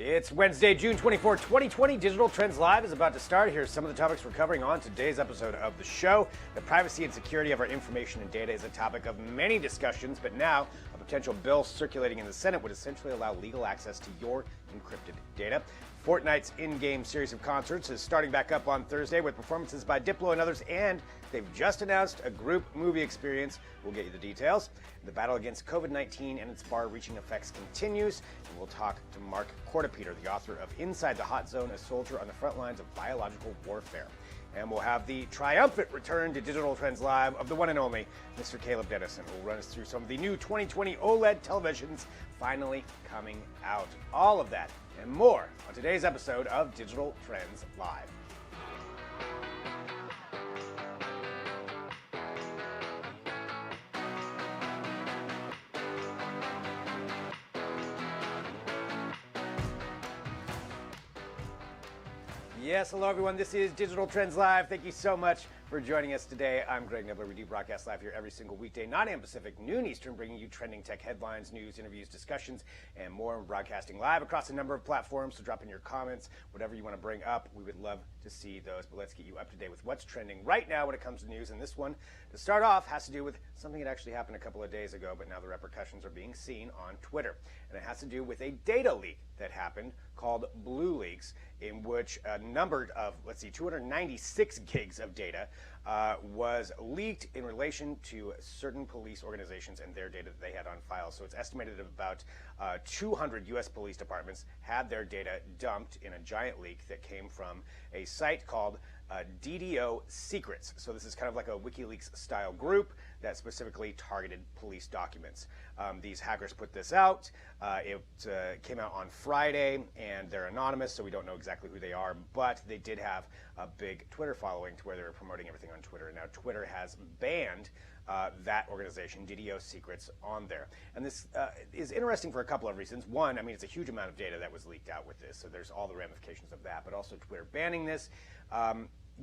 It's Wednesday, June 24, 2020. Digital Trends Live is about to start. Here's some of the topics we're covering on today's episode of the show. The privacy and security of our information and data is a topic of many discussions, but now a potential bill circulating in the Senate would essentially allow legal access to your encrypted data. Fortnite's in-game series of concerts is starting back up on Thursday with performances by Diplo and others, and they've just announced a group movie experience. We'll get you the details. The battle against COVID-19 and its far-reaching effects continues, and we'll talk to Mark Kortepeter, the author of Inside the Hot Zone, a soldier on the front lines of biological warfare. And we'll have the triumphant return to Digital Trends Live of the one and only Mr. Caleb Dennison, who will run us through some of the new 2020 OLED televisions finally coming out. All of that and more on today's episode of Digital Trends Live. Yes, hello everyone. This is Digital Trends Live. Thank you so much for joining us today. I'm Greg Nibbler. We do broadcast live here every single weekday, 9 a.m. Pacific, noon Eastern, bringing you trending tech headlines, news, interviews, discussions, and more. We're broadcasting live across a number of platforms, so drop in your comments, whatever you want to bring up. We would love to see those, but let's get you up to date with what's trending right now when it comes to news. And this one, to start off, has to do with something that actually happened a couple of days ago, but now the repercussions are being seen on Twitter. And it has to do with a data leak that happened called Blue Leaks, in which a number of, 296 gigs of data was leaked in relation to certain police organizations and their data that they had on file. So it's estimated that about 200 U.S. police departments had their data dumped in a giant leak that came from a site called DDO Secrets. So this is kind of like a WikiLeaks style group that specifically targeted police documents. These hackers put this out. It came out on Friday, and they're anonymous, so we don't know exactly who they are, but they did have a big Twitter following to where they were promoting everything on Twitter. And now Twitter has banned that organization, DDO Secrets, on there. And this is interesting for a couple of reasons. One, I mean, it's a huge amount of data that was leaked out with this, so there's all the ramifications of that, but also Twitter banning this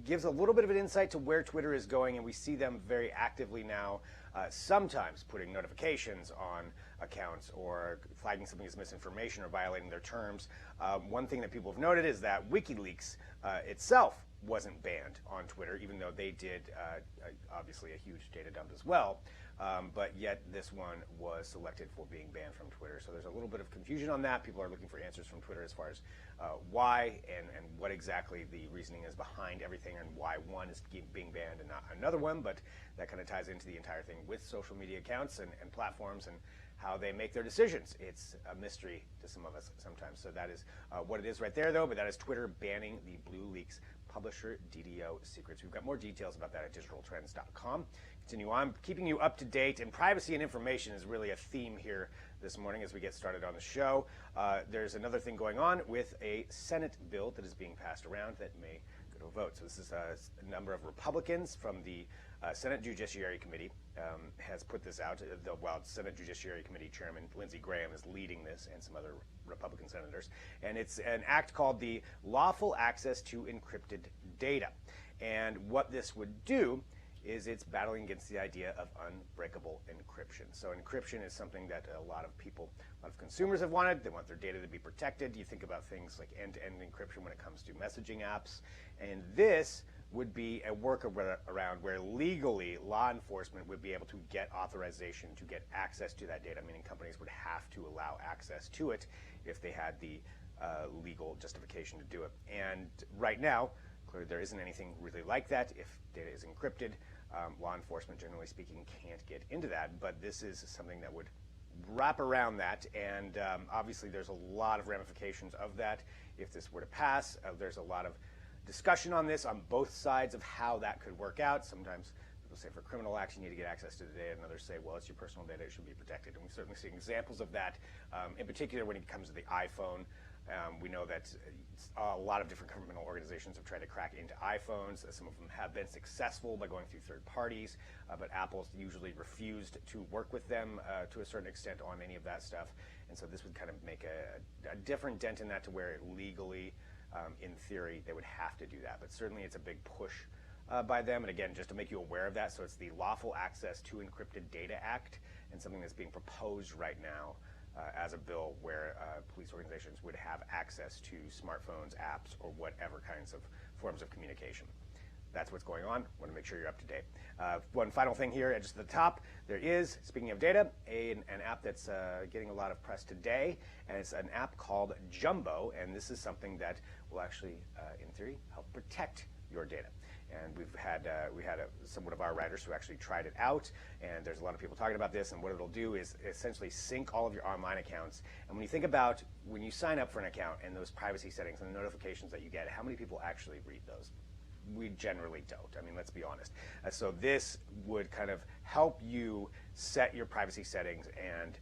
gives a little bit of an insight to where Twitter is going, and we see them very actively now, sometimes putting notifications on accounts or flagging something as misinformation or violating their terms. One thing that people have noted is that WikiLeaks itself wasn't banned on Twitter, even though they did obviously a huge data dump as well. But yet this one was selected for being banned from Twitter. So there's a little bit of confusion on that. People are looking for answers from Twitter as far as why and what exactly the reasoning is behind everything and why one is being banned and not another one. But that kind of ties into the entire thing with social media accounts and platforms and how they make their decisions. It's a mystery to some of us sometimes. So that is what it is right there, though. But that is Twitter banning the Blue Leaks publisher DDO Secrets. We've got more details about that at digitaltrends.com. Continue on, keeping you up to date, and privacy and information is really a theme here this morning as we get started on the show. There's another thing going on with a Senate bill that is being passed around that may go to a vote. So this is a number of Republicans from the Senate Judiciary Committee has put this out. While Senate Judiciary Committee Chairman Lindsey Graham is leading this, and some other Republican senators. And it's an act called the Lawful Access to Encrypted Data. And what this would do is it's battling against the idea of unbreakable encryption. So encryption is something that a lot of people, a lot of consumers have wanted. They want their data to be protected. You think about things like end-to-end encryption when it comes to messaging apps. And this would be a workaround where legally law enforcement would be able to get authorization to get access to that data, meaning companies would have to allow access to it if they had the legal justification to do it. And right now, clearly there isn't anything really like that. If data is encrypted, law enforcement, generally speaking, can't get into that. But this is something that would wrap around that, and obviously there's a lot of ramifications of that. If this were to pass, there's a lot of discussion on this on both sides of how that could work out. Sometimes people say for criminal acts you need to get access to the data, and others say, well, it's your personal data, it should be protected. And we've certainly seen examples of that, in particular when it comes to the iPhone. We know that a lot of different criminal organizations have tried to crack into iPhones. Some of them have been successful by going through third parties, but Apple's usually refused to work with them to a certain extent on any of that stuff. And so this would kind of make a different dent in that to where legally, in theory, they would have to do that. But certainly it's a big push by them. And again, just to make you aware of that, so it's the Lawful Access to Encrypted Data Act, and something that's being proposed right now as a bill where police organizations would have access to smartphones, apps, or whatever kinds of forms of communication. That's what's going on. Want to make sure you're up to date. One final thing here, just at the top, there is, speaking of data, an app that's getting a lot of press today, and it's an app called Jumbo, and this is something that will actually, in theory, help protect your data. And we had someone of our writers who actually tried it out, and there's a lot of people talking about this, and what it'll do is essentially sync all of your online accounts. And when you think about when you sign up for an account and those privacy settings and the notifications that you get, how many people actually read those? We generally don't. I mean, let's be honest. So this would kind of help you set your privacy settings and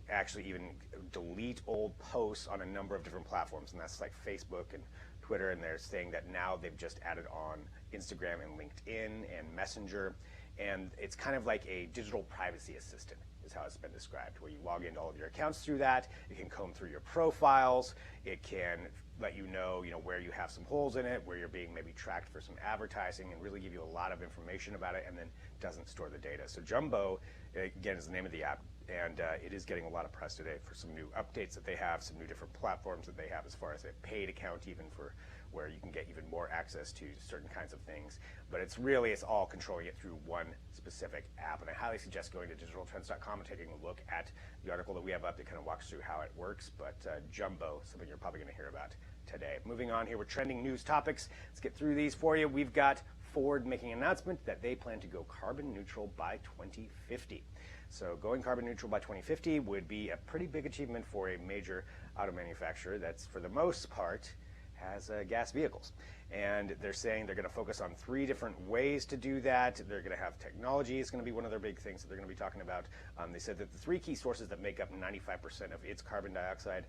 actually even delete old posts on a number of different platforms, and that's like Facebook and Twitter, and they're saying that now they've just added on Instagram and LinkedIn and Messenger, and it's kind of like a digital privacy assistant is how it's been described, where you log into all of your accounts through that. It can comb through your profiles. It can let you know where you have some holes in it, where you're being maybe tracked for some advertising, and really give you a lot of information about it, and then doesn't store the data. So Jumbo, again, is the name of the app, and it is getting a lot of press today for some new updates that they have, some new different platforms that they have as far as a paid account, even for where you can get even more access to certain kinds of things. But it's all controlling it through one specific app. And I highly suggest going to digitaltrends.com and taking a look at the article that we have up that kind of walks through how it works. But Jumbo, something you're probably going to hear about today. Moving on here with trending news topics. Let's get through these for you. We've got Ford making an announcement that they plan to go carbon neutral by 2050. So going carbon neutral by 2050 would be a pretty big achievement for a major auto manufacturer that's, for the most part, has gas vehicles. And they're saying they're going to focus on 3 different ways to do that. They're going to have technology is going to be one of their big things that they're going to be talking about. They said that the 3 key sources that make up 95% of its carbon dioxide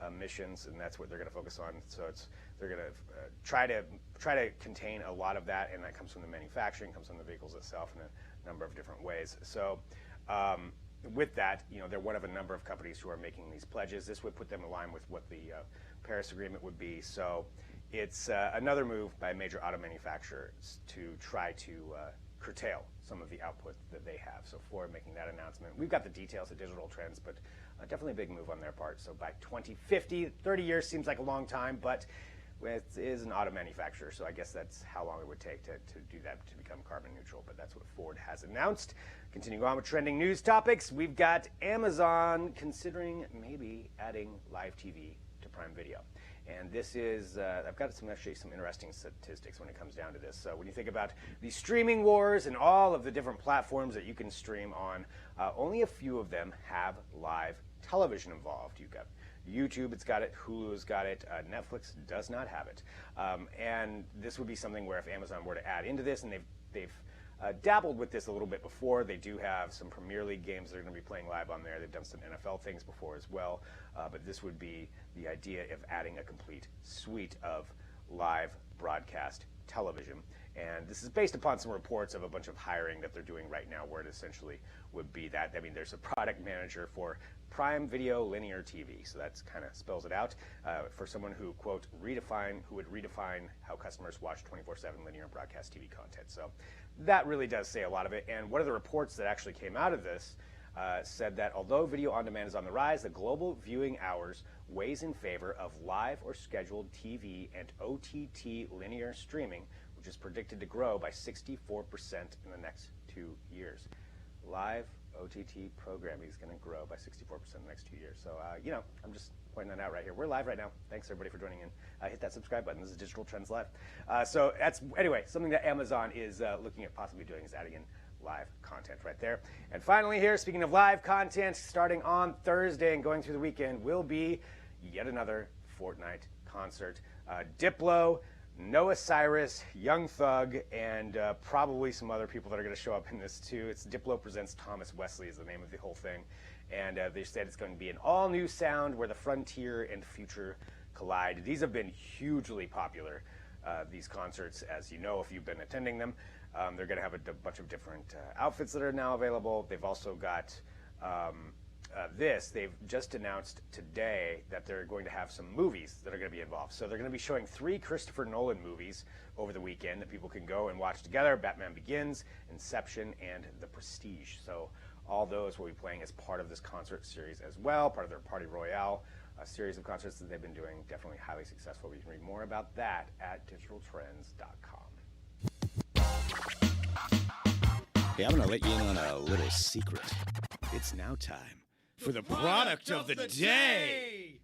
emissions, and that's what they're going to focus on. So they're going to try to contain a lot of that, and that comes from the manufacturing, comes from the vehicles itself in a number of different ways. So with that, they're one of a number of companies who are making these pledges. This would put them in line with what the Paris Agreement would be. So it's another move by a major auto manufacturer to try to curtail some of the output that they have. So Ford making that announcement. We've got the details of Digital Trends, but definitely a big move on their part. So by 2050, 30 years seems like a long time, but it is an auto manufacturer, so I guess that's how long it would take to do that, to become carbon neutral. But that's what Ford has announced. Continuing on with trending news topics, we've got Amazon considering maybe adding live TV to Prime Video. And this is, I've got some interesting statistics when it comes down to this. So when you think about the streaming wars and all of the different platforms that you can stream on, only a few of them have live television involved. You've got YouTube, it's got it, Hulu's got it, Netflix does not have it. And this would be something where if Amazon were to add into this, and they've dabbled with this a little bit before. They do have some Premier League games they're going to be playing live on there. They've done some NFL things before as well. But this would be the idea of adding a complete suite of live broadcast television. And this is based upon some reports of a bunch of hiring that they're doing right now, where it essentially would be that. I mean, there's a product manager for Prime Video linear TV, so that's kind of spells it out for someone who, quote, would redefine how customers watch 24/7 linear broadcast TV content. So that really does say a lot of it. And one of the reports that actually came out of this said that although video on demand is on the rise, the global viewing hours weighs in favor of live or scheduled TV and OTT linear streaming, which is predicted to grow by 64% in the next 2 years. Live OTT programming is going to grow by 64% in the next 2 years. So, I'm just pointing that out right here. We're live right now. Thanks, everybody, for joining in. Hit that subscribe button. This is Digital Trends Live. So that's, anyway, something that Amazon is looking at possibly doing is adding in live content right there. And finally here, speaking of live content, starting on Thursday and going through the weekend will be yet another Fortnite concert. Diplo, Noah Cyrus, Young Thug, and probably some other people that are going to show up in this too. It's Diplo Presents Thomas Wesley is the name of the whole thing. And they said it's going to be an all-new sound where the frontier and future collide. These have been hugely popular, these concerts, as you know if you've been attending them. They're going to have a bunch of different outfits that are now available. They've also got they've just announced today that they're going to have some movies that are going to be involved. So they're going to be showing 3 Christopher Nolan movies over the weekend that people can go and watch together: Batman Begins, Inception, and The Prestige. So All those will be playing as part of this concert series as well, part of their Party Royale series of concerts that they've been doing. Definitely highly successful. You can read more about that at digitaltrends.com. Hey, I'm going to let you in on a little secret. It's now time for the product of the day.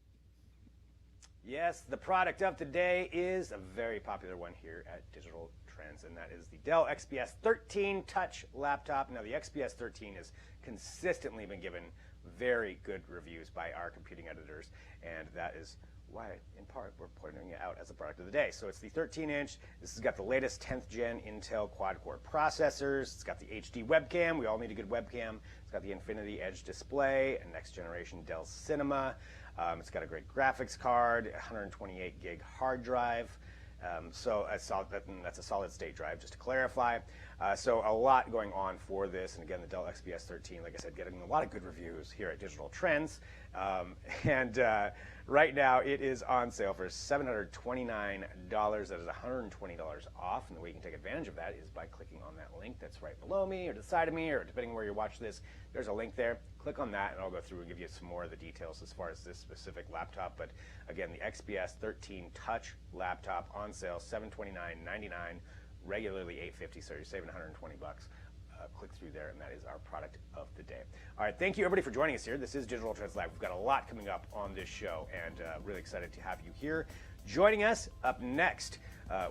Yes, the product of today is a very popular one here at Digital Trends, and that is the Dell XPS 13 Touch laptop. Now, the XPS 13 has consistently been given very good reviews by our computing editors, and that is why, in part, we're pointing it out as the product of the day. So it's the 13-inch. This has got the latest 10th gen Intel quad-core processors. It's got the HD webcam. We all need a good webcam. It's got the Infinity Edge display, a next-generation Dell Cinema. It's got a great graphics card, 128 gig hard drive. So that's a solid state drive, just to clarify. So a lot going on for this. And again, the Dell XPS 13, like I said, getting a lot of good reviews here at Digital Trends. Right now it is on sale for $729. That is $120 off. And the way you can take advantage of that is by clicking on that link that's right below me or to the side of me, or depending on where you watch this, there's a link there. Click on that and I'll go through and give you some more of the details as far as this specific laptop. But again, the XPS 13 Touch laptop on sale, $729.99, regularly $850, so you're saving 120 bucks. Click through there, and that is our product of the day. All right, thank you everybody for joining us here. This is Digital Trends Live. We've got a lot coming up on this show, and really excited to have you here. Joining us up next,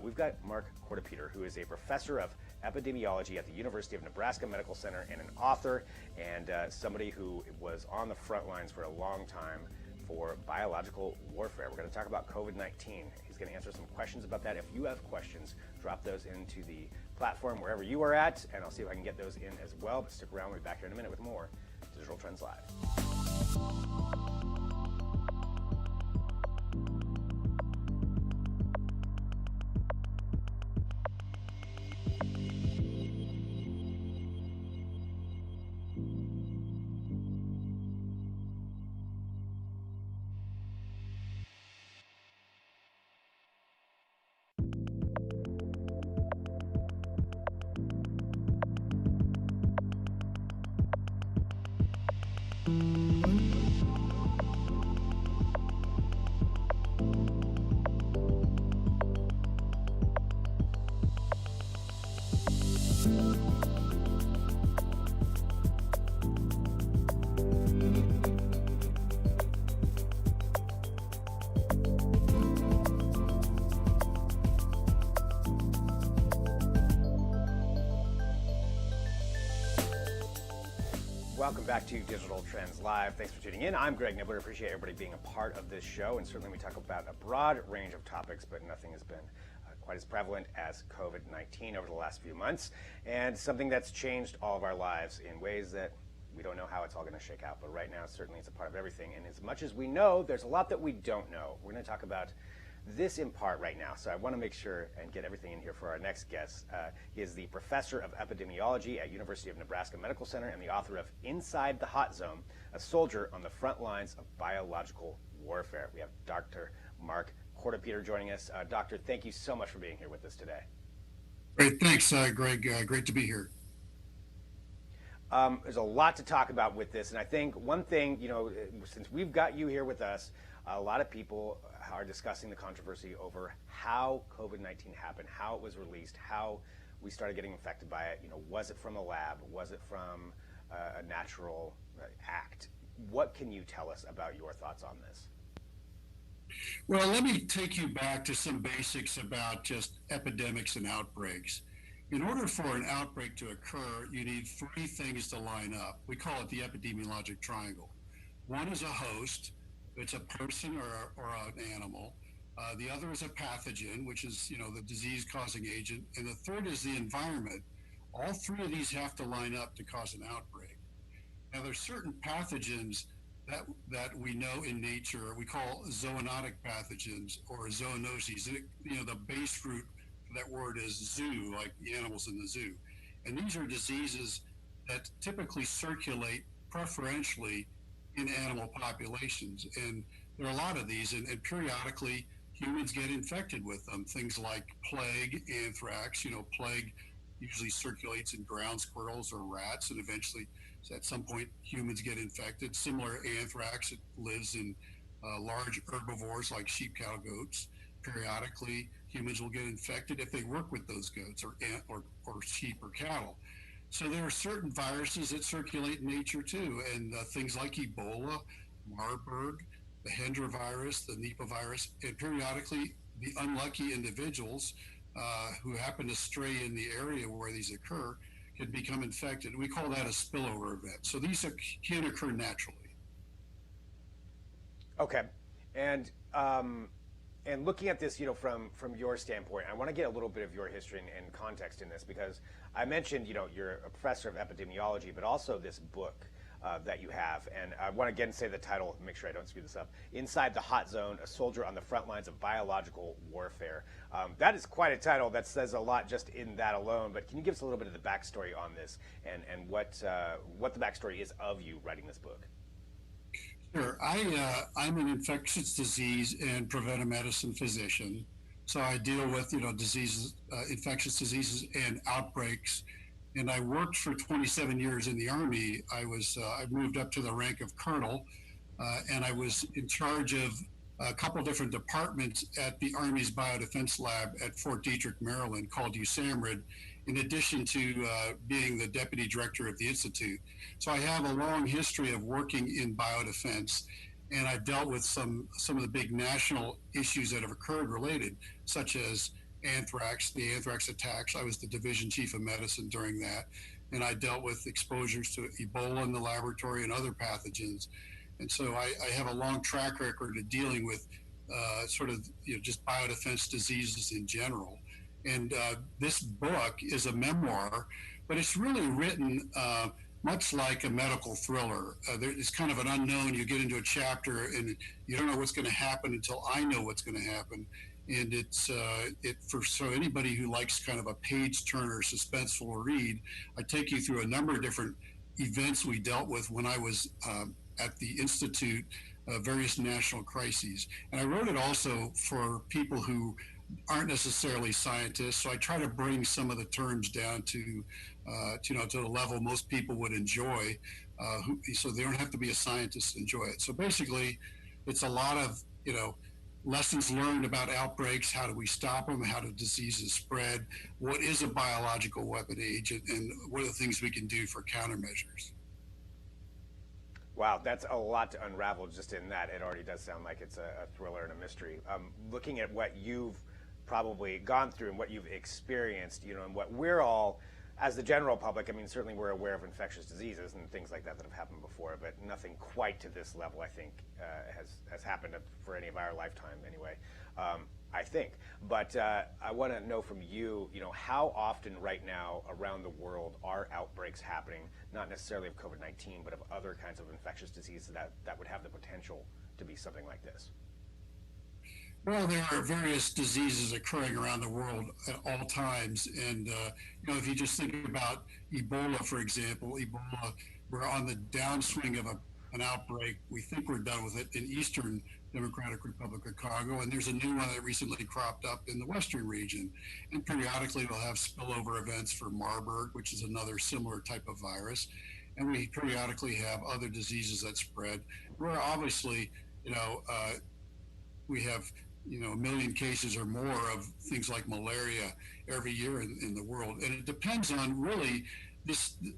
we've got Mark Kortepeter, who is a professor of epidemiology at the University of Nebraska Medical Center and an author, and somebody who was on the front lines for a long time for biological warfare. We're going to talk about COVID-19. He's going to answer some questions about that. If you have questions, drop those into the platform wherever you are at, and I'll see if I can get those in as well. But stick around. We'll be back here in a minute with more Digital Trends Live. Welcome back to Digital Trends Live. Thanks for tuning in. I'm Greg Nibbler. Appreciate everybody being a part of this show, and certainly we talk about a broad range of topics, but nothing has been quite as prevalent as COVID-19 over the last few months, and something that's changed all of our lives in ways that we don't know how it's all going to shake out, but right now certainly it's a part of everything, and as much as we know, there's a lot that we don't know. We're going to talk about this in part right now, so I want to make sure and get everything in here for our next guest. He is the professor of epidemiology at University of Nebraska Medical Center and the author of Inside the Hot Zone, a soldier on the front lines of biological warfare. We have Dr. Mark Kortepeter joining us. Doctor, thank you so much for being here with us today. Great, thanks, Greg. Great to be here. There's a lot to talk about with this, and I think one thing, since we've got you here with us, a lot of people are discussing the controversy over how COVID-19 happened, how it was released, how we started getting infected by it. Was it from a lab? Was it from a natural act? What can you tell us about your thoughts on this? Well, let me take you back to some basics about just epidemics and outbreaks. In order for an outbreak to occur, you need three things to line up. We call it the epidemiologic triangle. One is a host. It's a person or an animal. The other is a pathogen, which is, the disease-causing agent. And the third is the environment. All three of these have to line up to cause an outbreak. Now, there's certain pathogens that we know in nature, we call zoonotic pathogens or zoonoses. The base root for that word is zoo, like the animals in the zoo. And these are diseases that typically circulate preferentially in animal populations. And there are a lot of these, and periodically humans get infected with them. Things like plague, anthrax. Plague usually circulates in ground squirrels or rats and eventually So at some point, humans get infected. Similar anthrax, it lives in large herbivores like sheep, cow, goats. Periodically, humans will get infected if they work with those goats or sheep or cattle. So there are certain viruses that circulate in nature too, and things like Ebola, Marburg, the Hendra virus, the Nipah virus, and periodically the unlucky individuals who happen to stray in the area where these occur can become infected. We call that a spillover event. So these can occur naturally. Okay, and looking at this, from your standpoint, I want to get a little bit of your history and context in this, because I mentioned, you're a professor of epidemiology, but also this book that you have, and I want to again say the title, make sure I don't screw this up: Inside the Hot Zone, a soldier on the front lines of biological warfare. That is quite a title that says a lot just in that alone, but can you give us a little bit of the backstory on this, and what the backstory is of you writing this book? Sure. I'm an infectious disease and preventive medicine physician. So I deal with, diseases, infectious diseases and outbreaks. And I worked for 27 years in the Army. I moved up to the rank of colonel, and I was in charge of a couple different departments at the Army's Biodefense Lab at Fort Detrick, Maryland, called USAMRIID, in addition to being the deputy director of the Institute. So I have a long history of working in biodefense, and I've dealt with some of the big national issues that have occurred related, such as anthrax, the anthrax attacks. I was the division chief of medicine during that, and I dealt with exposures to Ebola in the laboratory and other pathogens. And so I have a long track record of dealing with just biodefense diseases in general. And this book is a memoir, but it's really written much like a medical thriller. It's kind of an unknown. You get into a chapter and you don't know what's going to happen until I know what's going to happen. And so anybody who likes kind of a page turner, suspenseful read, I take you through a number of different events we dealt with when I was at the Institute, various national crises. And I wrote it also for people who aren't necessarily scientists. So I try to bring some of the terms down to the level most people would enjoy, so they don't have to be a scientist to enjoy it. So basically, it's a lot of, lessons learned about outbreaks. How do we stop them? How do diseases spread? What is a biological weapon agent? And what are the things we can do for countermeasures? Wow, that's a lot to unravel just in that. It already does sound like it's a thriller and a mystery. Looking at what you've probably gone through and what you've experienced, and what we're all, as the general public, I mean, certainly we're aware of infectious diseases and things like that have happened before, but nothing quite to this level, I think, has happened for any of our lifetime anyway, I think. But I want to know from you, how often right now around the world are outbreaks happening, not necessarily of COVID-19, but of other kinds of infectious diseases that would have the potential to be something like this? Well, there are various diseases occurring around the world at all times. And, if you just think about Ebola, for example, we're on the downswing of an outbreak. We think we're done with it in Eastern Democratic Republic of Congo. And there's a new one that recently cropped up in the Western region. And periodically we'll have spillover events for Marburg, which is another similar type of virus. And we periodically have other diseases that spread. We're obviously, we have a million cases or more of things like malaria every year in the world. And it depends on really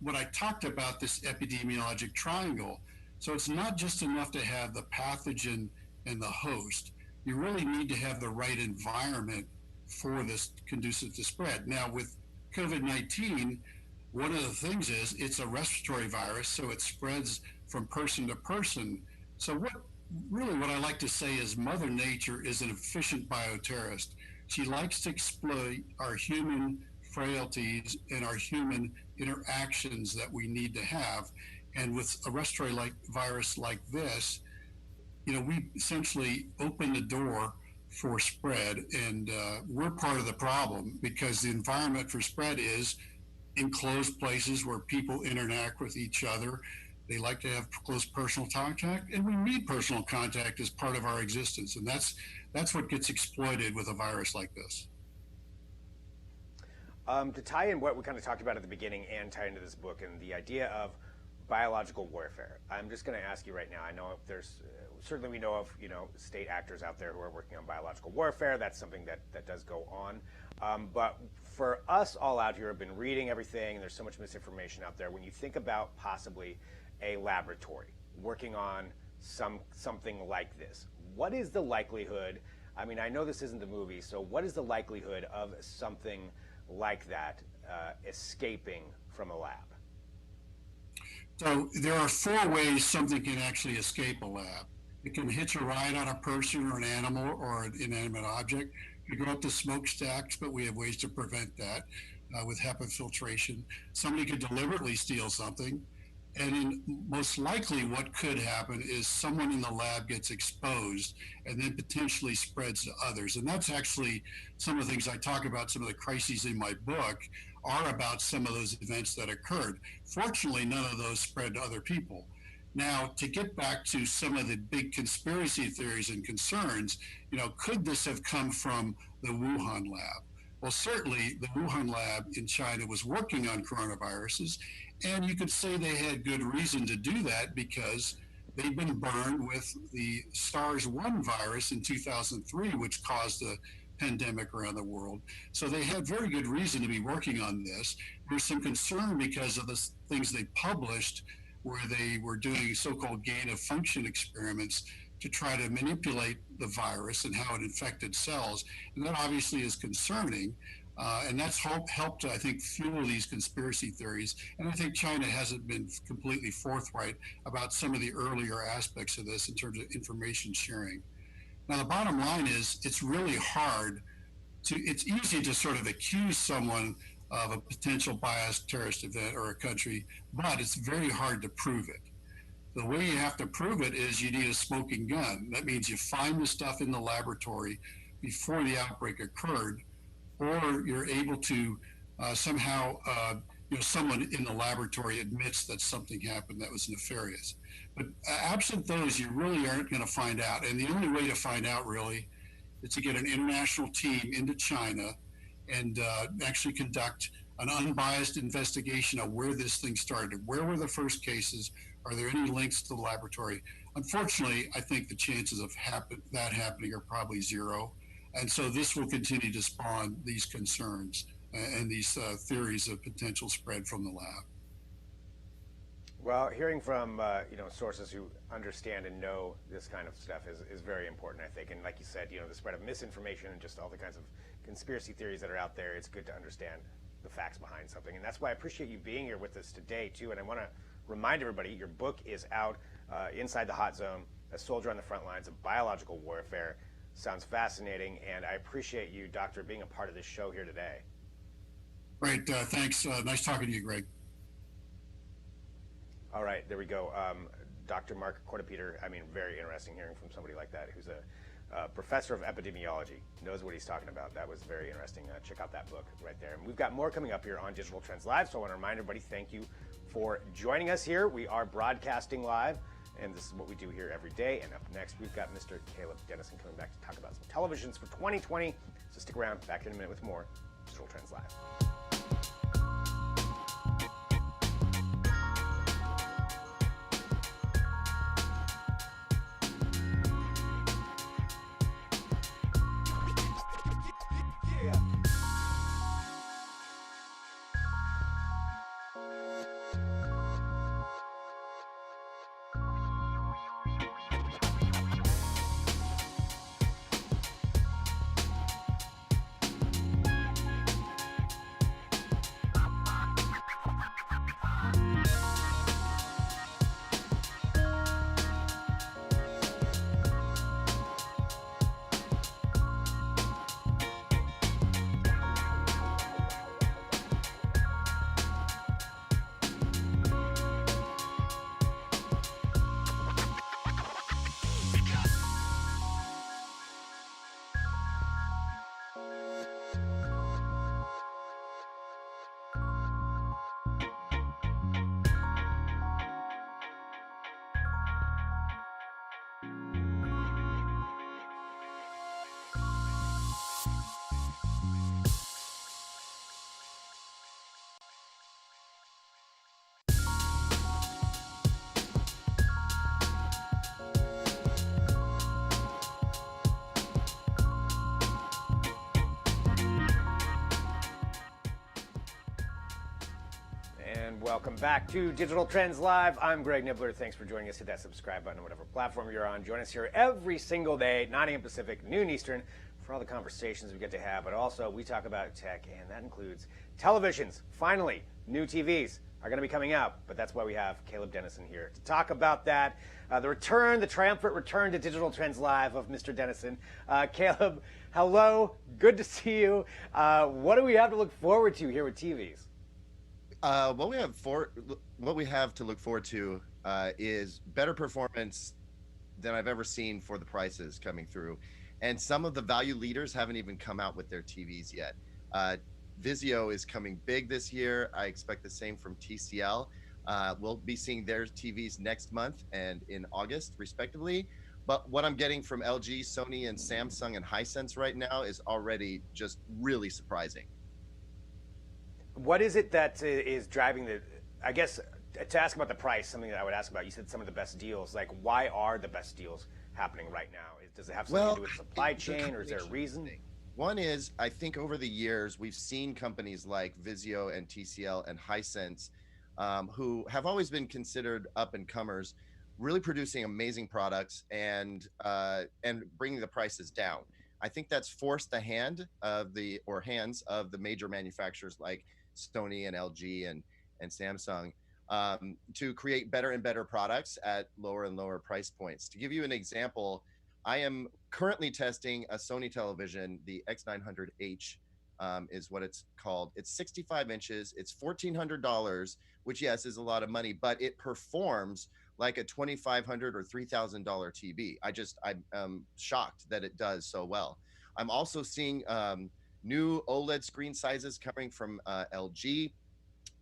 what I talked about, this epidemiologic triangle. So it's not just enough to have the pathogen and the host. You really need to have the right environment for this conducive to spread. Now with COVID-19, one of the things is it's a respiratory virus, so it spreads from person to person. So what I like to say is Mother Nature is an efficient bioterrorist. She likes to exploit our human frailties and our human interactions that we need to have. And with a respiratory virus like this, we essentially open the door for spread, and we're part of the problem because the environment for spread is enclosed places where people interact with each other. They like to have close personal contact, and we need personal contact as part of our existence. And that's what gets exploited with a virus like this. To tie in what we kind of talked about at the beginning and tie into this book and the idea of biological warfare. I'm just going to ask you right now. I know there's certainly we know of state actors out there who are working on biological warfare. That's something that does go on. But for us all out here, have been reading everything. And there's so much misinformation out there. When you think about possibly a laboratory working on something like this, what is the likelihood? I mean, I know this isn't the movie, so what is the likelihood of something like that escaping from a lab? So there are four ways something can actually escape a lab. It can hitch a ride on a person or an animal or an inanimate object. It can go up to smokestacks, but we have ways to prevent that with HEPA filtration. Somebody could deliberately steal something. And most likely what could happen is someone in the lab gets exposed and then potentially spreads to others. And that's actually some of the things I talk about. Some of the crises in my book are about some of those events that occurred. Fortunately, none of those spread to other people. Now, to get back to some of the big conspiracy theories and concerns, could this have come from the Wuhan lab? Well, certainly the Wuhan lab in China was working on coronaviruses, and you could say they had good reason to do that because they've been burned with the SARS-1 virus in 2003, which caused a pandemic around the world. So they had very good reason to be working on this. There's some concern because of the things they published where they were doing so-called gain-of-function experiments to try to manipulate the virus and how it infected cells. And that obviously is concerning. And that's helped, I think, fuel these conspiracy theories. And I think China hasn't been completely forthright about some of the earlier aspects of this in terms of information sharing. Now, the bottom line is it's really hard it's easy to sort of accuse someone of a potential biased terrorist event or a country, but it's very hard to prove it. The way you have to prove it is you need a smoking gun. That means you find the stuff in the laboratory before the outbreak occurred, or you're able to somehow, someone in the laboratory admits that something happened that was nefarious. But absent those, you really aren't going to find out. And the only way to find out really is to get an international team into China and actually conduct an unbiased investigation of where this thing started. Where were the first cases? Are there any links to the laboratory? Unfortunately, I think the chances of that happening are probably zero. And so this will continue to spawn these concerns and these theories of potential spread from the lab. Well, hearing from sources who understand and know this kind of stuff is very important, I think. And like you said, the spread of misinformation and just all the kinds of conspiracy theories that are out there, it's good to understand the facts behind something. And that's why I appreciate you being here with us today, too. And I want to remind everybody, your book is out, Inside the Hot Zone, A Soldier on the Front Lines of Biological Warfare. Sounds fascinating, and I appreciate you, Doctor, being a part of this show here today. Great, thanks. Nice talking to you, Greg. All right, there we go. Dr. Mark Kortepeter, very interesting hearing from somebody like that who's a professor of epidemiology, knows what he's talking about. That was very interesting. Check out that book right there. And we've got more coming up here on Digital Trends Live, so I want to remind everybody, thank you for joining us here. We are broadcasting live, and this is what we do here every day. And up next, we've got Mr. Caleb Dennison coming back to talk about some televisions for 2020. So stick around, back in a minute with more Digital Trends Live. And welcome back to Digital Trends Live. I'm Greg Nibbler. Thanks for joining us. Hit that subscribe button on whatever platform you're on. Join us here every single day, 9 a.m. Pacific, noon Eastern, for all the conversations we get to have. But also, we talk about tech, and that includes televisions. Finally, new TVs are going to be coming out, but that's why we have Caleb Dennison here to talk about that. The triumphant return to Digital Trends Live of Mr. Dennison. Caleb, hello. Good to see you. What do we have to look forward to here with TVs? What we have to look forward to is better performance than I've ever seen for the prices coming through, and some of the value leaders haven't even come out with their TVs yet. Vizio is coming big this year. I expect the same from TCL. We'll be seeing their TVs next month and in August, respectively. But what I'm getting from LG, Sony, and Samsung and Hisense right now is already just really surprising. What is it that is driving I guess, to ask about the price, something that I would ask about, you said some of the best deals. Like, why are the best deals happening right now? Does it have something to do with supply chain, or is there a reason? One is, I think over the years, we've seen companies like Vizio and TCL and Hisense, who have always been considered up-and-comers, really producing amazing products and bringing the prices down. I think that's forced the hands of the major manufacturers like Sony and LG and Samsung to create better and better products at lower and lower price points. To give you an example, I am currently testing a Sony television, the X900H is what it's called. It's 65 inches, it's $1,400, which yes, is a lot of money, but it performs like a $2,500 or $3,000 TV. I'm shocked that it does so well. I'm also seeing new OLED screen sizes coming from LG.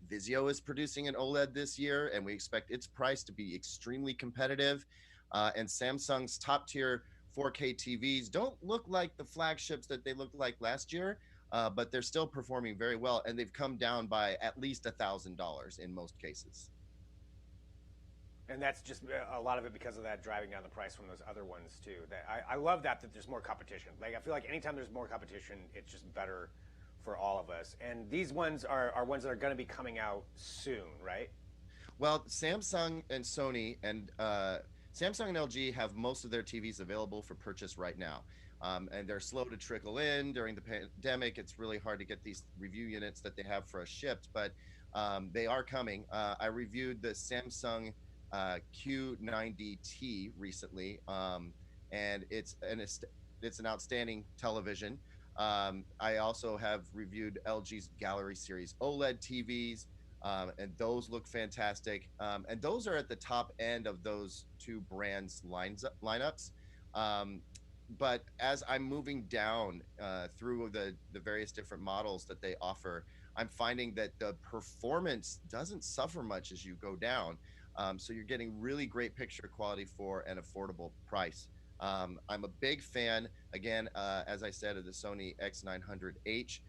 Vizio is producing an OLED this year, and we expect its price to be extremely competitive. And Samsung's top tier 4K TVs don't look like the flagships that they looked like last year, but they're still performing very well, and they've come down by at least $1,000 in most cases. And that's just a lot of it because of that driving down the price from those other ones too. I love that there's more competition. Like, I feel like anytime there's more competition, it's just better for all of us. And these ones are ones that are going to be coming out soon, right? Well, Samsung and Sony and Samsung and LG have most of their TVs available for purchase right now. And they're slow to trickle in during the pandemic. It's really hard to get these review units that they have for us shipped, but they are coming. I reviewed the Samsung Q90T recently, and it's an outstanding television. I also have reviewed LG's Gallery Series OLED TVs, and those look fantastic. And those are at the top end of those two brands' lineups. But as I'm moving down through the various different models that they offer, I'm finding that the performance doesn't suffer much as you go down. So you're getting really great picture quality for an affordable price. I'm a big fan, again, as I said, of the Sony X900H.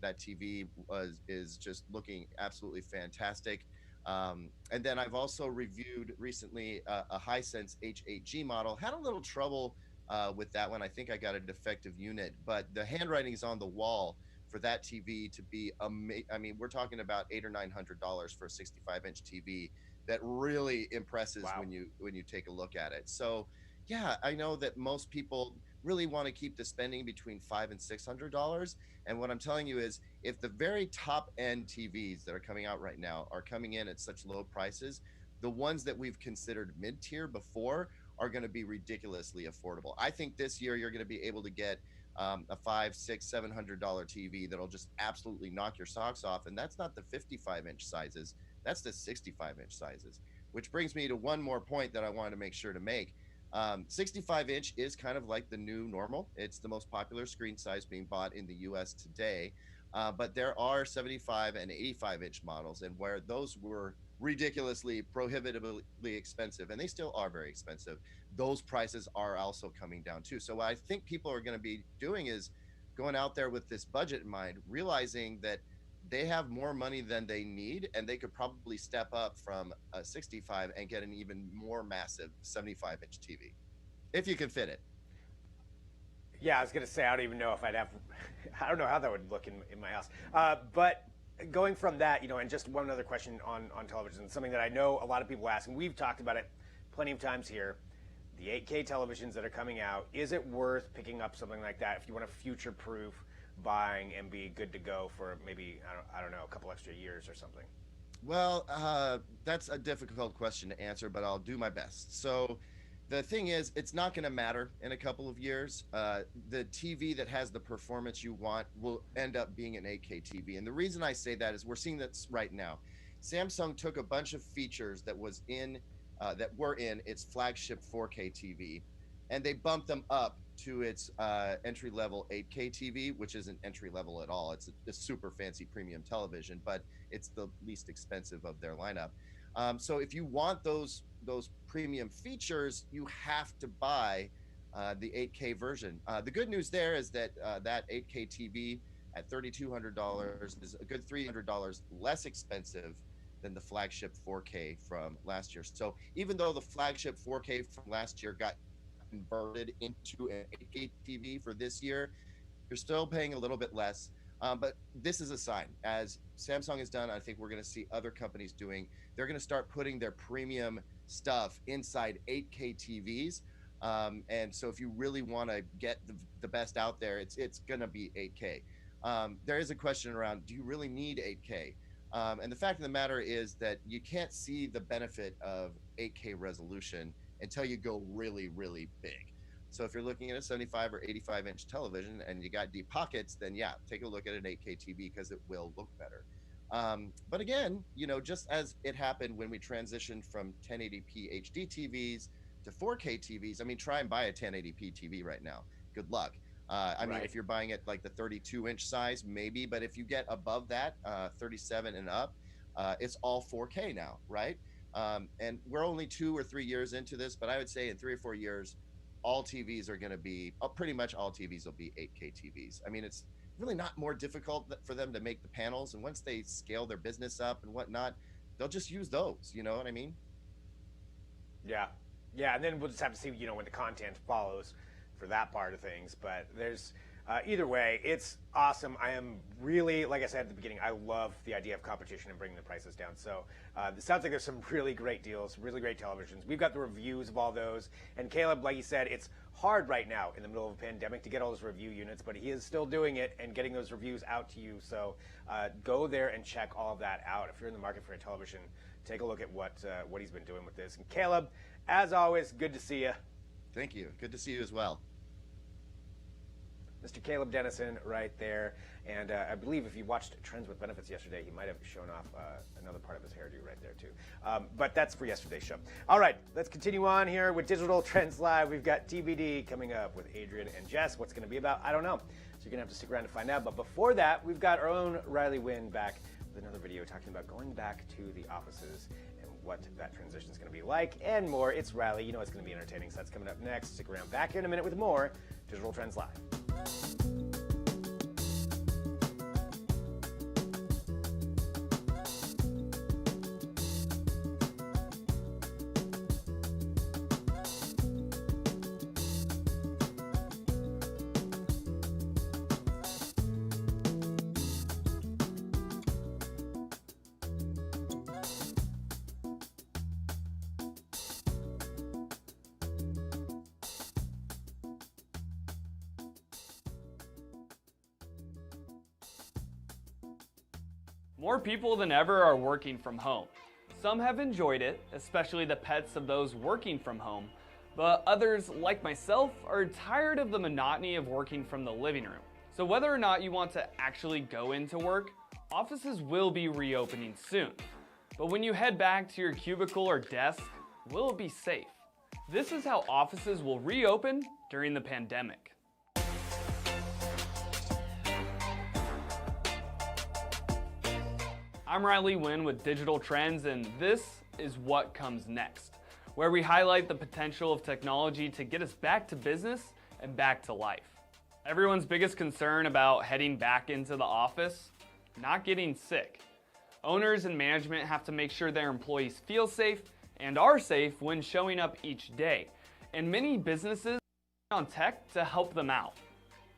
That TV is just looking absolutely fantastic. And then I've also reviewed recently a Hisense H8G model. Had a little trouble with that one. I think I got a defective unit, but the handwriting's on the wall for that TV to be amazing. I mean, we're talking about $800 or $900 for a 65-inch TV. That really impresses. Wow. when you take a look at it. So yeah, I know that most people really want to keep the spending between $500 and $600. And what I'm telling you is, if the very top end TVs that are coming out right now are coming in at such low prices, the ones that we've considered mid-tier before are going to be ridiculously affordable. I think this year you're going to be able to get a $500, $600, $700 TV that'll just absolutely knock your socks off. And that's not the 55-inch sizes. That's the 65-inch sizes, which brings me to one more point that I wanted to make sure to make. 65-inch is kind of like the new normal. It's the most popular screen size being bought in the US today. But there are 75 and 85-inch models, and where those were ridiculously prohibitively expensive, and they still are very expensive, those prices are also coming down too. So what I think people are going to be doing is going out there with this budget in mind, realizing that they have more money than they need, and they could probably step up from a 65 and get an even more massive 75-inch TV, if you can fit it. Yeah, I was going to say, I don't even know if I'd have, I don't know how that would look in my house. But going from that, and just one other question on television, something that I know a lot of people ask, and we've talked about it plenty of times here. The 8K televisions that are coming out, is it worth picking up something like that if you want to future-proof buying and be good to go for maybe, I don't know, a couple extra years or something? Well, that's a difficult question to answer, but I'll do my best. So the thing is, it's not going to matter in a couple of years. The TV that has the performance you want will end up being an 8K TV. And the reason I say that is we're seeing this right now. Samsung took a bunch of features that were in its flagship 4K TV, and they bumped them up to its entry-level 8K TV, which isn't entry-level at all. It's a super fancy premium television, but it's the least expensive of their lineup. So if you want those premium features, you have to buy the 8K version. The good news there is that that 8K TV at $3,200 is a good $300 less expensive than the flagship 4K from last year. So even though the flagship 4K from last year got converted into an 8K TV for this year, you're still paying a little bit less. But this is a sign, as Samsung has done. I think we're going to see other companies doing. They're going to start putting their premium stuff inside 8K TVs. And so if you really want to get the best out there, it's going to be 8K. There is a question around, do you really need 8K? And the fact of the matter is that you can't see the benefit of 8K resolution until you go really, really big. So if you're looking at a 75 or 85 inch television and you got deep pockets, then yeah, take a look at an 8K TV because it will look better. But again, just as it happened when we transitioned from 1080p HD TVs to 4K TVs, I mean, try and buy a 1080p TV right now. Good luck. I mean, if you're buying it like the 32 inch size, maybe, but if you get above that, 37 and up, it's all 4K now, right? And we're only 2 or 3 years into this, but I would say in 3 or 4 years, all TVs are going to be, pretty much all TVs will be 8K TVs. I mean, it's really not more difficult for them to make the panels. And once they scale their business up and whatnot, they'll just use those. You know what I mean? Yeah. Yeah. And then we'll just have to see, when the content follows for that part of things. But there's, either way, it's awesome. I am really, like I said at the beginning, I love the idea of competition and bringing the prices down. So it sounds like there's some really great deals, really great televisions. We've got the reviews of all those. And Caleb, like you said, it's hard right now in the middle of a pandemic to get all those review units, but he is still doing it and getting those reviews out to you. So go there and check all of that out. If you're in the market for a television, take a look at what he's been doing with this. And Caleb, as always, good to see you. Thank you. Good to see you as well. Mr. Caleb Dennison right there. And I believe if you watched Trends with Benefits yesterday, he might have shown off another part of his hairdo right there, too. But that's for yesterday's show. All right, let's continue on here with Digital Trends Live. We've got TBD coming up with Adrian and Jess. What's going to be about? I don't know. So you're going to have to stick around to find out. But before that, we've got our own Riley Wynn back with another video talking about going back to the offices and what that transition is going to be like and more. It's Riley. You know it's going to be entertaining. So that's coming up next. Stick around. Back here in a minute with more Digital Trends Live. More people than ever are working from home. Some have enjoyed it, especially the pets of those working from home, but others, like myself, are tired of the monotony of working from the living room. So whether or not you want to actually go into work, offices will be reopening soon. But when you head back to your cubicle or desk, will it be safe? This is how offices will reopen during the pandemic. I'm Riley Wynn with Digital Trends, and this is what comes next, where we highlight the potential of technology to get us back to business and back to life. Everyone's biggest concern about heading back into the office, not getting sick. Owners and management have to make sure their employees feel safe and are safe when showing up each day, and many businesses are on tech to help them out.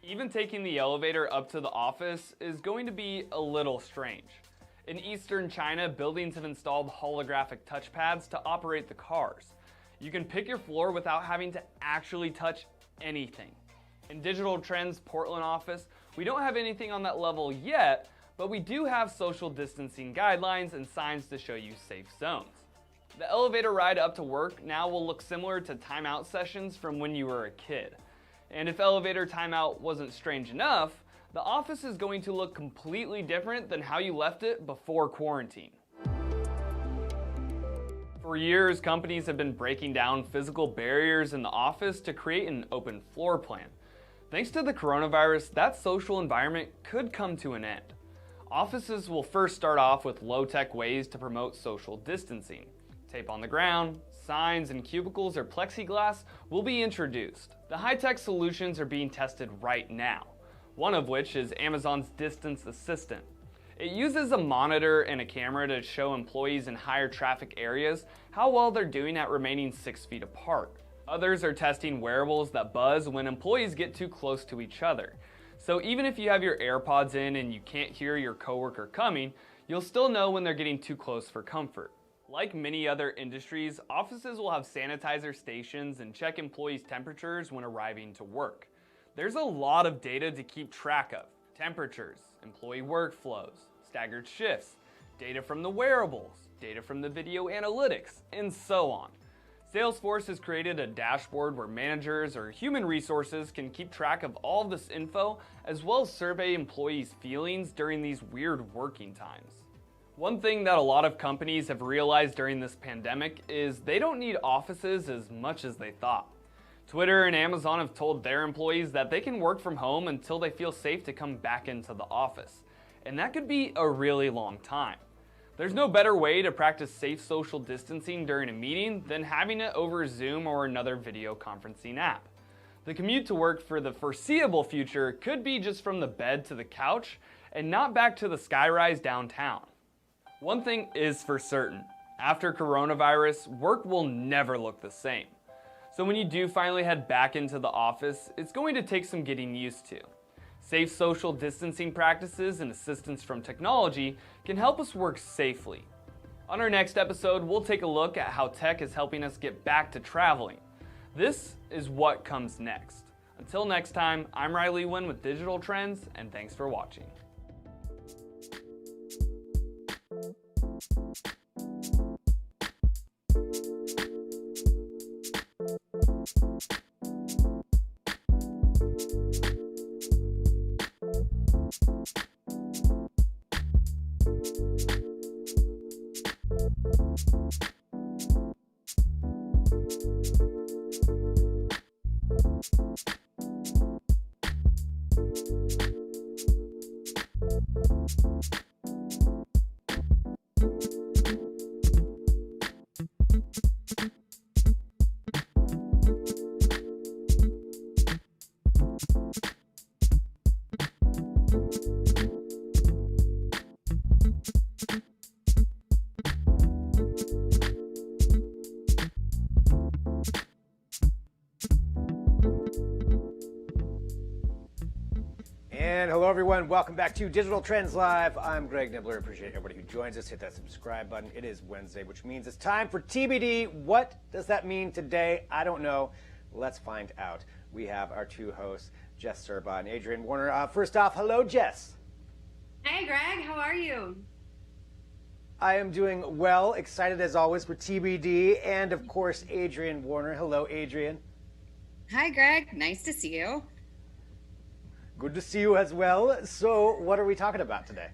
Even taking the elevator up to the office is going to be a little strange. In eastern China, buildings have installed holographic touchpads to operate the cars. You can pick your floor without having to actually touch anything. In Digital Trends' Portland office, we don't have anything on that level yet, but we do have social distancing guidelines and signs to show you safe zones. The elevator ride up to work now will look similar to timeout sessions from when you were a kid. And if elevator timeout wasn't strange enough, the office is going to look completely different than how you left it before quarantine. For years, companies have been breaking down physical barriers in the office to create an open floor plan. Thanks to the coronavirus, that social environment could come to an end. Offices will first start off with low-tech ways to promote social distancing. Tape on the ground, signs, and cubicles or plexiglass will be introduced. The high-tech solutions are being tested right now, one of which is Amazon's Distance Assistant. It uses a monitor and a camera to show employees in higher traffic areas how well they're doing at remaining 6 feet apart. Others are testing wearables that buzz when employees get too close to each other. So even if you have your AirPods in and you can't hear your coworker coming, you'll still know when they're getting too close for comfort. Like many other industries, offices will have sanitizer stations and check employees' temperatures when arriving to work. There's a lot of data to keep track of. Temperatures, employee workflows, staggered shifts, data from the wearables, data from the video analytics, and so on. Salesforce has created a dashboard where managers or human resources can keep track of all of this info, as well as survey employees' feelings during these weird working times. One thing that a lot of companies have realized during this pandemic is they don't need offices as much as they thought. Twitter and Amazon have told their employees that they can work from home until they feel safe to come back into the office. And that could be a really long time. There's no better way to practice safe social distancing during a meeting than having it over Zoom or another video conferencing app. The commute to work for the foreseeable future could be just from the bed to the couch and not back to the skyrise downtown. One thing is for certain, after coronavirus, work will never look the same. So when you do finally head back into the office, it's going to take some getting used to. Safe social distancing practices and assistance from technology can help us work safely. On our next episode, we'll take a look at how tech is helping us get back to traveling. This is what comes next. Until next time, I'm Riley Wynn with Digital Trends, and thanks for watching. And hello, everyone. Welcome back to Digital Trends Live. I'm Greg Nibbler. Appreciate everybody who joins us. Hit that subscribe button. It is Wednesday, which means it's time for TBD. What does that mean today? I don't know. Let's find out. We have our two hosts, Jess Serba and Adrian Warner. First off, hello, Jess. Hey, Greg. How are you? I am doing well. Excited as always for TBD. And of course, Adrian Warner. Hello, Adrian. Hi, Greg. Nice to see you. Good to see you as well. So what are we talking about today?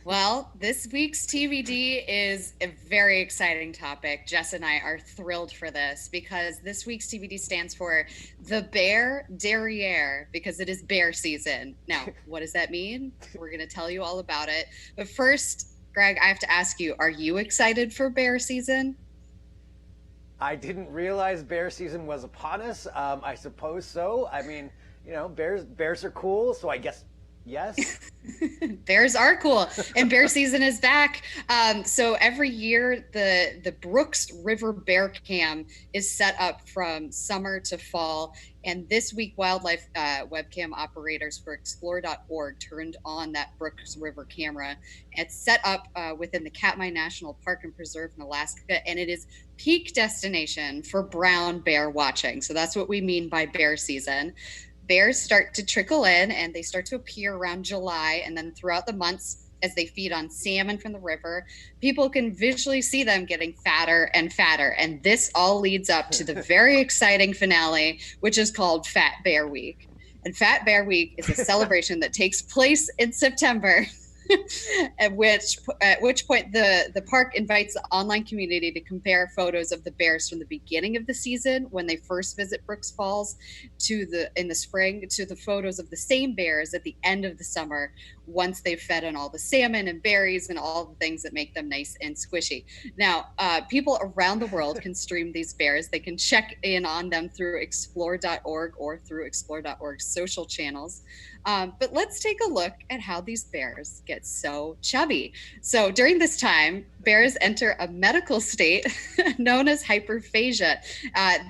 Well, this week's TBD is a very exciting topic. Jess and I are thrilled for this because this week's TBD stands for the Bear Derriere, because it is bear season. Now, what does that mean? We're going to tell you all about it. But first, Greg, I have to ask you, are you excited for bear season? I didn't realize bear season was upon us. I suppose so. I mean, you know, bears are cool, so I guess Yes. Bears are cool, and bear season is back. So every year, the Brooks River Bear Cam is set up from summer to fall. And this week, wildlife webcam operators for Explore.org turned on that Brooks River camera. It's set up within the Katmai National Park and Preserve in Alaska, and it is peak destination for brown bear watching. So that's what we mean by bear season. Bears start to trickle in and they start to appear around July, and then throughout the months as they feed on salmon from the river, people can visually see them getting fatter and fatter. And this all leads up to the very exciting finale, which is called Fat Bear Week. And Fat Bear Week is a celebration that takes place in September. at which point the park invites the online community to compare photos of the bears from the beginning of the season when they first visit Brooks Falls in the spring to the photos of the same bears at the end of the summer once they've fed on all the salmon and berries and all the things that make them nice and squishy. Now, people around the world can stream these bears. They can check in on them through explore.org or through explore.org's social channels. But let's take a look at how these bears get so chubby. So during this time, bears enter a medical state known as hyperphagia.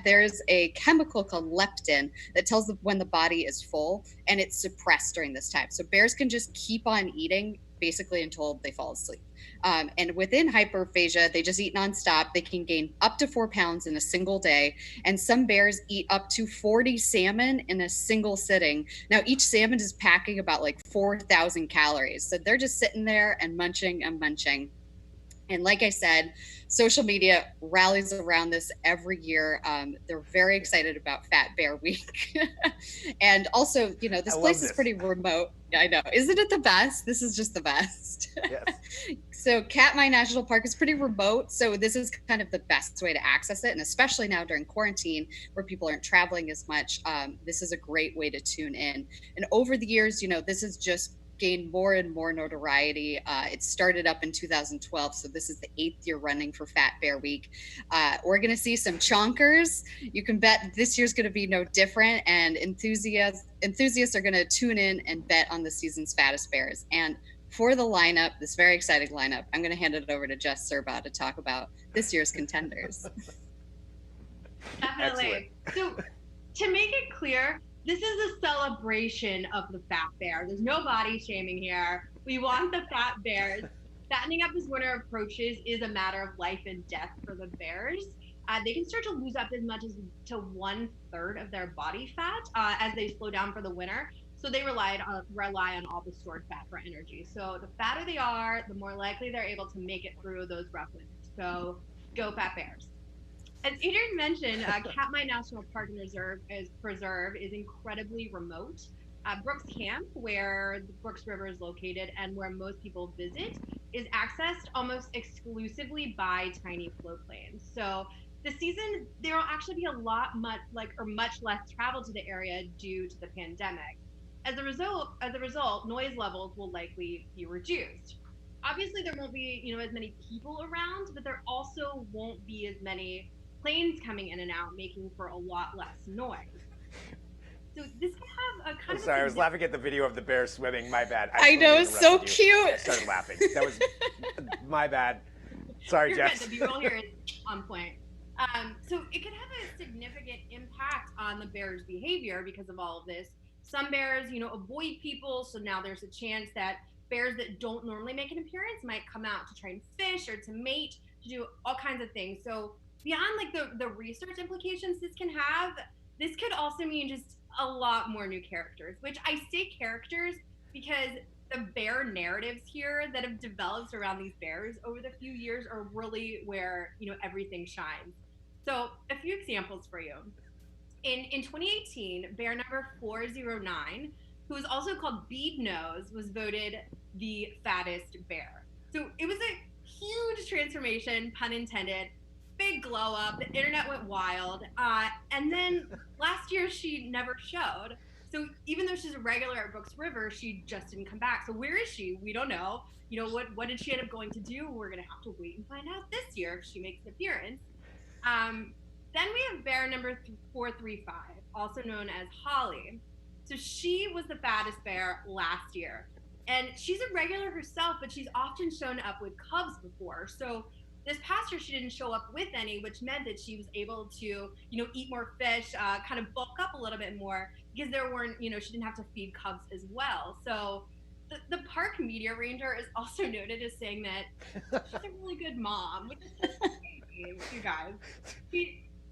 There's a chemical called leptin that tells them when the body is full, and it's suppressed during this time. So bears can just keep on eating basically until they fall asleep. And within hyperphagia, they just eat nonstop. They can gain up to 4 pounds in a single day. And some bears eat up to 40 salmon in a single sitting. Now, each salmon is packing about like 4,000 calories. So they're just sitting there and munching and munching. And like I said, social media rallies around this every year. They're very excited about Fat Bear Week. And also, this place is pretty remote. I know. Isn't it the best? This is just the best. Yes. So Katmai National Park is pretty remote. So this is kind of the best way to access it. And especially now during quarantine where people aren't traveling as much, this is a great way to tune in. And over the years, this is just gained more and more notoriety. It started up in 2012, so this is the 8th year running for Fat Bear Week. We're going to see some chonkers. You can bet this year's going to be no different, and enthusiasts are going to tune in and bet on the season's fattest bears. And for the lineup, this very exciting lineup, I'm going to hand it over to Jess Serba to talk about this year's contenders. Definitely. So to make it clear, this is a celebration of the fat bear. There's no body shaming here. We want the fat bears. Fattening up as winter approaches is a matter of life and death for the bears. They can start to lose up as much as to 1/3 of their body fat as they slow down for the winter. So they rely on all the stored fat for energy. So the fatter they are, the more likely they're able to make it through those rough winters. So go fat bears. As Adrian mentioned, Katmai National Park and Preserve is incredibly remote. Brooks Camp, where the Brooks River is located and where most people visit, is accessed almost exclusively by tiny float planes. So this season, there will actually be much less travel to the area due to the pandemic. As a result, noise levels will likely be reduced. Obviously, there won't be as many people around, but there also won't be as many planes coming in and out, making for a lot less noise. So this could have a kind of. Sorry, I was laughing at the video of the bear swimming. My bad. I know, it's so cute. I started laughing. That was my bad. Sorry, Jess. The B-roll here is on point. So it could have a significant impact on the bear's behavior because of all of this. Some bears, avoid people, so now there's a chance that bears that don't normally make an appearance might come out to try and fish or to mate, to do all kinds of things. So beyond the research implications this can have, this could also mean just a lot more new characters, which I say characters because the bear narratives here that have developed around these bears over the few years are really where everything shines. So a few examples for you. In 2018, bear number 409, who is also called Bead Nose, was voted the fattest bear. So it was a huge transformation, pun intended, big glow up, the internet went wild. And then last year she never showed. So even though she's a regular at Brooks River, she just didn't come back. So where is she? We don't know. What did she end up going to do? We're gonna have to wait and find out this year if she makes an appearance. Then we have bear number 435, also known as Holly. So she was the fattest bear last year. And she's a regular herself, but she's often shown up with cubs before. So this past year, she didn't show up with any, which meant that she was able to, eat more fish, kind of bulk up a little bit more because there weren't, she didn't have to feed cubs as well. So the park media ranger is also noted as saying that she's a really good mom, which is just amazing, you guys.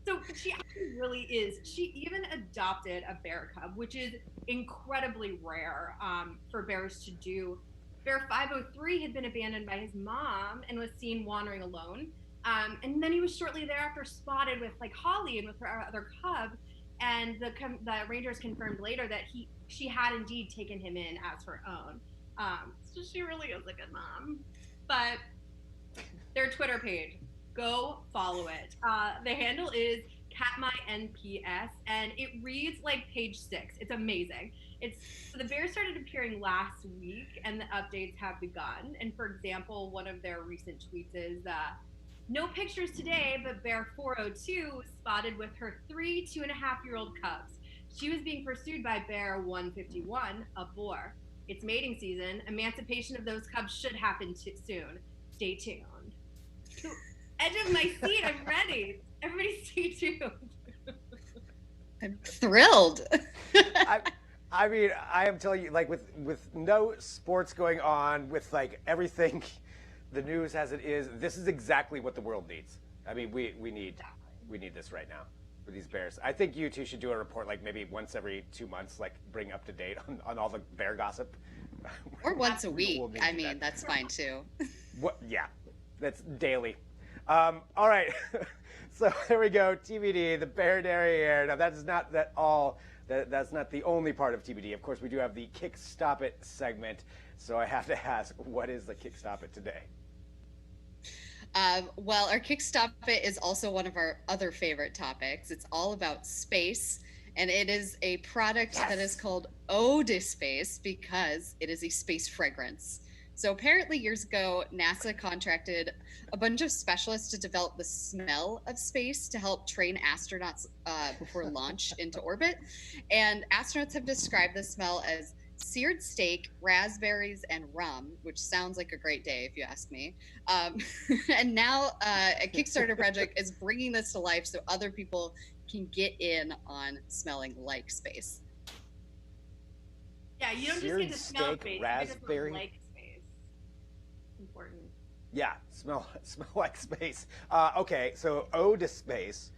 So she actually really is. She even adopted a bear cub, which is incredibly rare for bears to do. Bear 503 had been abandoned by his mom and was seen wandering alone. And then he was shortly thereafter spotted with Holly and with her other cub. And the rangers confirmed later that she had indeed taken him in as her own. So she really is a good mom. But their Twitter page, go follow it. The handle is CatMyNPS, and it reads like page 6. It's amazing. So the bears started appearing last week, and the updates have begun. And for example, one of their recent tweets is, no pictures today, but bear 402 was spotted with her 3 2.5-year-old cubs. She was being pursued by bear 151, a boar. It's mating season. Emancipation of those cubs should happen soon. Stay tuned. Edge of my seat, I'm ready. Everybody stay tuned. I'm thrilled. I mean, I am telling you, with no sports going on, with everything, the news as it is, this is exactly what the world needs. I mean, we need this right now for these bears. I think you two should do a report maybe once every 2 months, bring up to date on all the bear gossip. Or once a week. I mean, that's fine too. Yeah, that's daily. All right. So there we go. TBD, the bear derriere. Now that is not that's not the only part of TBD. Of course, we do have the Kick Stop It segment. So I have to ask, what is the Kick Stop It today? Well, our Kick Stop It is also one of our other favorite topics. It's all about space, and it is a product that is called Eau de Space because it is a space fragrance. So apparently years ago, NASA contracted a bunch of specialists to develop the smell of space to help train astronauts before launch into orbit. And astronauts have described the smell as seared steak, raspberries, and rum, which sounds like a great day if you ask me. And now a Kickstarter project is bringing this to life so other people can get in on smelling like space. Yeah, you don't Seared just get to smell steak, space, raspberry. you get to smell like space. Important. Yeah, smell like space. Okay, so Eau de Space.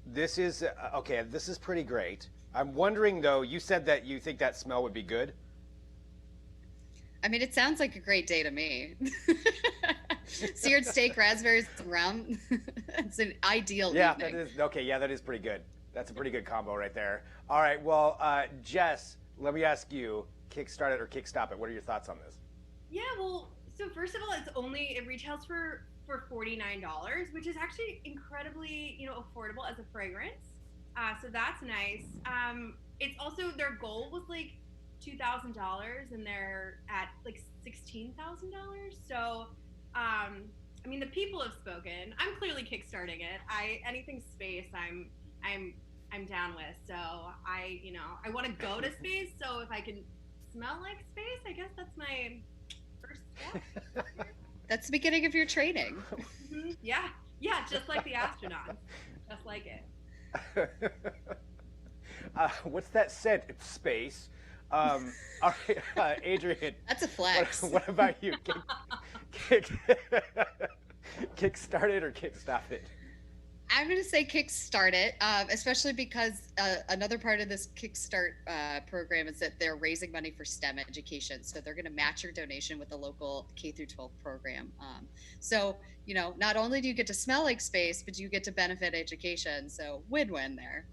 This is okay. This is pretty great. I'm wondering though. You said that you think that smell would be good. I mean, it sounds like a great day to me. Seared steak, raspberries, and rum. It's an ideal evening. That is okay. Yeah, that is pretty good. That's a pretty good combo right there. All right, well, Jess, let me ask you: Kickstart it or kick stop it? What are your thoughts on this? Yeah, well, so first of all, it retails for $49, which is actually incredibly, affordable as a fragrance. So that's nice. It's also, their goal was $2,000 and they're at $16,000. So, I mean, the people have spoken. I'm clearly kickstarting it. Anything space, I'm down with. So I want to go to space. So if I can smell like space, I guess that's my first step. That's the beginning of your training. Mm-hmm. Yeah, just like the astronauts, just like it. What's that scent? It's space. All right, Adrian. That's a flex. What about you? Kickstart it or kickstop it? I'm going to say kickstart it, especially because another part of this Kickstart program is that they're raising money for STEM education. So they're going to match your donation with the local K through 12 program. So, not only do you get to smell like space, but you get to benefit education. So win-win there.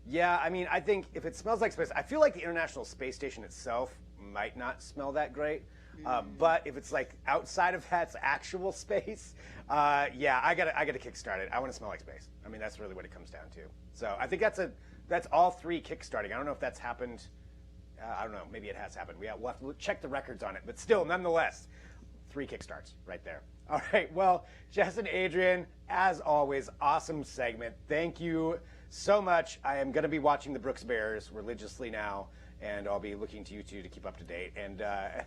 Yeah, I mean, I think if it smells like space, I feel like the International Space Station itself might not smell that great. But if it's outside of that's actual space, yeah, I gotta kickstart it. I want to smell like space. I mean, that's really what it comes down to. So I think that's all three kickstarting. I don't know if that's happened. I don't know. Maybe it has happened. We'll have to check the records on it. But still, nonetheless, 3 kickstarts right there. All right. Well, Jess and Adrian, as always, awesome segment. Thank you so much. I am going to be watching the Brooks Bears religiously now, and I'll be looking to you two to keep up to date. And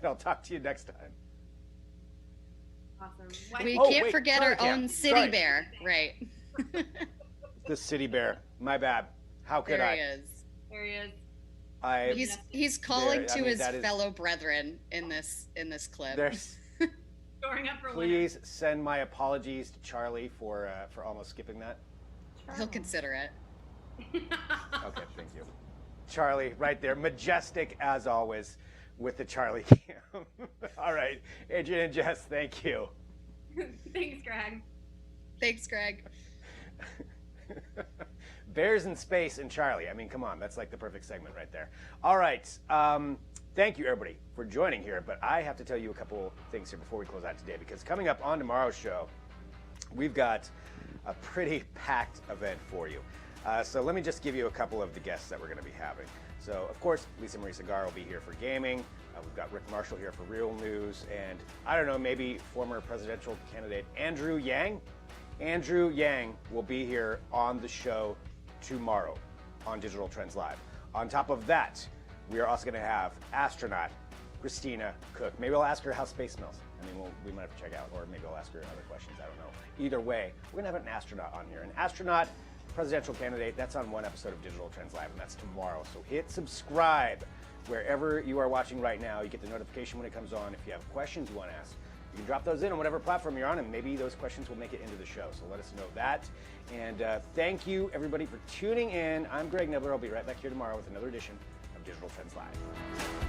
I'll talk to you next time. Awesome. We Oh, can't wait, forget sorry, our Cam. own city Sorry. bear, right? The city bear. My bad. How could There I? he is. There he is. He's calling There, I to mean, his that is- fellow brethren in this clip. There's. Storing up for Please send my apologies to Charlie for almost skipping that. He'll consider it. winner. Okay, thank you. Charlie, right there, majestic as always, with the Charlie cam. All right, Adrian and Jess, thank you. Thanks, Greg. Thanks, Greg. Bears in space and Charlie. I mean, come on, that's like the perfect segment right there. All right, thank you everybody for joining here, but I have to tell you a couple things here before we close out today, because coming up on tomorrow's show, we've got a pretty packed event for you. So let me just give you a couple of the guests that we're going to be having. So, of course, Lisa Marie Segar will be here for gaming. We've got Rick Marshall here for real news. And I don't know, maybe former presidential candidate Andrew Yang. Andrew Yang will be here on the show tomorrow on Digital Trends Live. On top of that, we are also going to have astronaut Christina Cook. Maybe I'll ask her how space smells. I mean, we might have to check out, or maybe I'll ask her other questions. I don't know. Either way, we're going to have an astronaut on here. An astronaut presidential candidate, that's on one episode of Digital Trends Live, and that's tomorrow. So hit subscribe wherever you are watching right now. You get the notification when it comes on. If you have questions you want to ask, you can drop those in on whatever platform you're on, and maybe those questions will make it into the show. So let us know that. And thank you, everybody, for tuning in. I'm Greg Nibbler. I'll be right back here tomorrow with another edition of Digital Trends Live.